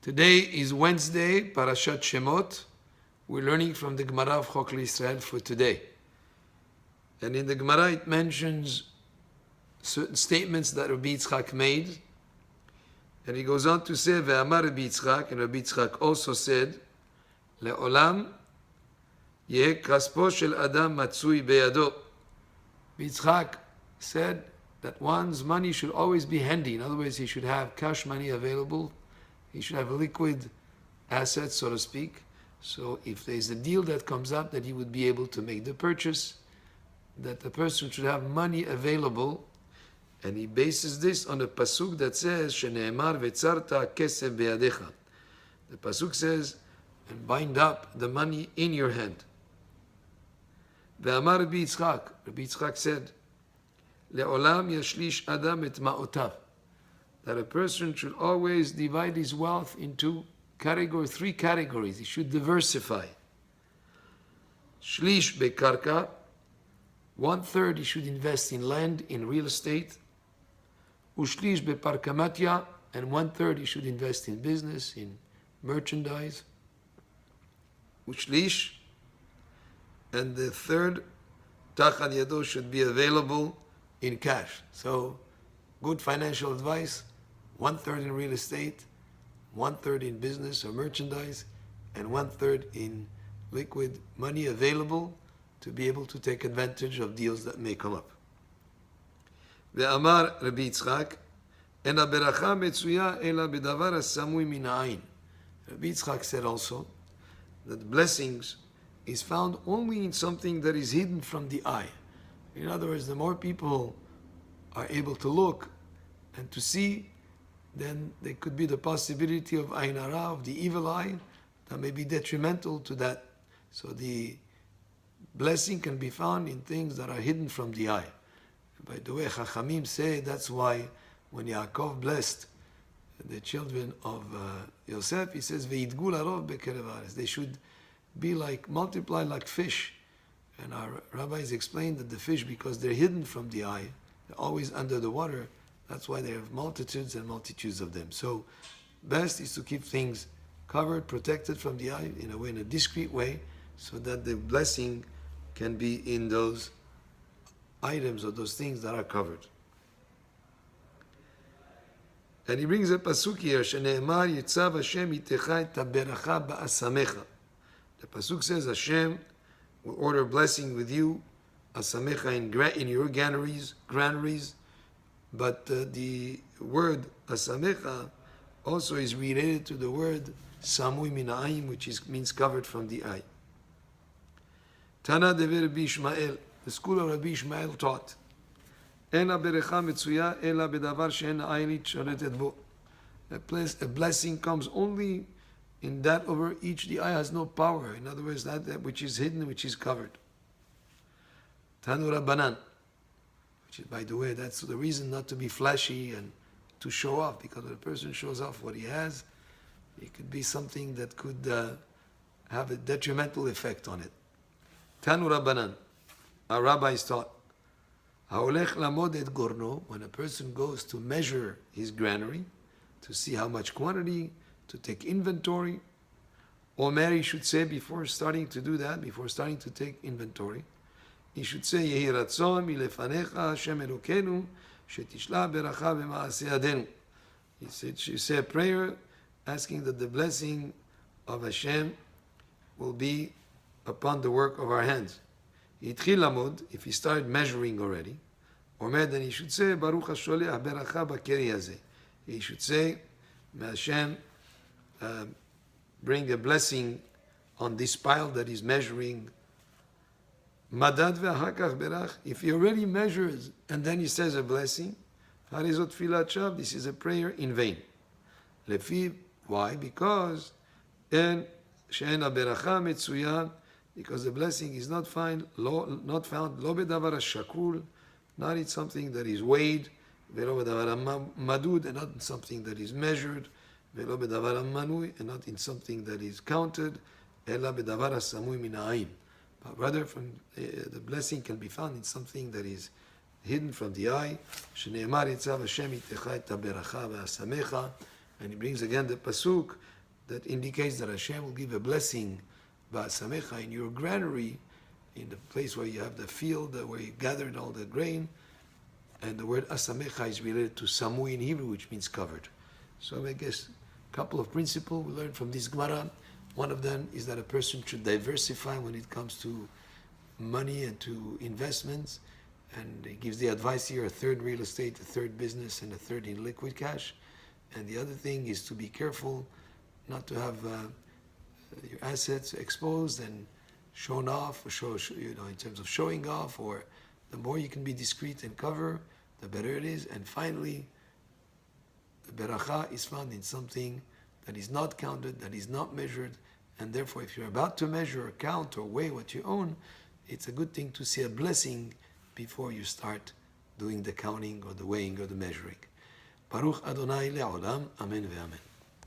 Today is Wednesday, Parashat Shemot. We're learning from the Gemarah of Chok Israel for today. And in the Gemarah it mentions certain statements that Rabbi Yitzchak made. And he goes on to say, Ve'amar Rabbi Yitzchak, and Rabbi Yitzchak also said, Le'olam yeh kaspo shel adam matzui beyado. Rabbi Yitzchak said that one's money should always be handy. In other words, he should have cash money available. He should have liquid assets, so to speak. So if there's a deal that comes up, that he would be able to make the purchase, that the person should have money available. And he bases this on a pasuk that says, Shene'emar ve'tzarta kesef be'yadecha. The pasuk says, and bind up the money in your hand. Ve'amar Rabbi Yitzchak said, Le'olam yashlish adam et ma'otav. That a person should always divide his wealth into three categories. He should diversify. Shlish bekarka, 1/3 he should invest in land, in real estate. Ushlish beparkamatya, and 1/3 he should invest in business, in merchandise. Ushlish, and the third, tachad yado, should be available in cash. So, good financial advice, 1/3 in real estate, 1/3 in business or merchandise, and 1/3 in liquid money available to be able to take advantage of deals that may come up. Ve'amar Rabbi Yitzchak, en haberacha metzuya ela bedavar hasamui min ha'ayin. Rabbi Yitzchak said also that blessings is found only in something that is hidden from the eye. In other words, the more people are able to look and to see, then there could be the possibility of ayin hara, of the evil eye, that may be detrimental to that. So the blessing can be found in things that are hidden from the eye. By the way, Chachamim say that's why when Yaakov blessed the children of Yosef, he says, Ve'idgu larov bekerev haaretz. They should be multiply like fish. And our rabbis explained that the fish, because they're hidden from the eye, they're always under the water, that's why they have multitudes and multitudes of them. So best is to keep things covered, protected from the eye in a discreet way, so that the blessing can be in those items or those things that are covered. And he brings a pasuk here, Shene'emar yitzav Hashem itecha et haberacha ba'asamecha. The pasuk says Hashem will order blessing with you, asamecha, in your granaries, but the word asamecha also is related to the word samui min ha'ayin, which means covered from the eye. Tana dever Rabbi Ishmael, the school of Rabbi Ishmael taught, En haberecha metzuya ela bedavar she'en ha'ayin shoretet bo. A blessing comes only in that over which the eye has no power. In other words, that which is hidden, which is covered. Tanu Rabbanan, which is, by the way, that's the reason not to be flashy and to show off, because when a person shows off what he has, it could be something that could have a detrimental effect on it. Tanu Rabbanan, our rabbis taught, Ha'olech lamod et gorno, when a person goes to measure his granary, to see how much quantity, to take inventory, or Mary should say before starting to do that, before starting to take inventory, he should say, Yehi ratzon milefanecha Hashem Elokenu, shetishla beracha b'maaseh yadenu. He should say a prayer asking that the blessing of Hashem will be upon the work of our hands. Yitchil lamod, if he started measuring already, or then he should say, Baruch HaSholech beracha b'keri hazeh. He should say, may Hashem bring a blessing on this pile that is measuring. Madad ve'achakach berach. If he already measures and then he says a blessing, harizot tfilat shav, this is a prayer in vain. Lefi, why? Because she'en haberacha metzuya, because the blessing is not found lo bedavar shakul, not in something that is weighed, velo bedavar madud, and not in something that is measured, velo bedavar manui, and not in something that is counted, ela bedavar samui min ha'ayin. But rather, the blessing can be found in something that is hidden from the eye. Shene'emar yitzav Hashem itecha et haberacha v'asamecha. And he brings again the pasuk that indicates that Hashem will give a blessing, ba'asamecha, in your granary, in the place where you have the field where you gathered all the grain. And the word asamecha is related to samu in Hebrew, which means covered. So I guess a couple of principles we learn from this Gemarah. One of them is that a person should diversify when it comes to money and to investments. And he gives the advice here: a third real estate, a third business, and a third in liquid cash. And the other thing is to be careful not to have your assets exposed and shown off, or in terms of showing off. Or the more you can be discreet and cover, the better it is. And finally, the beracha is found in something that is not counted, that is not measured, and therefore, if you're about to measure or count or weigh what you own, it's a good thing to see a blessing before you start doing the counting or the weighing or the measuring. Baruch Adonai le'olam, amen ve'amen.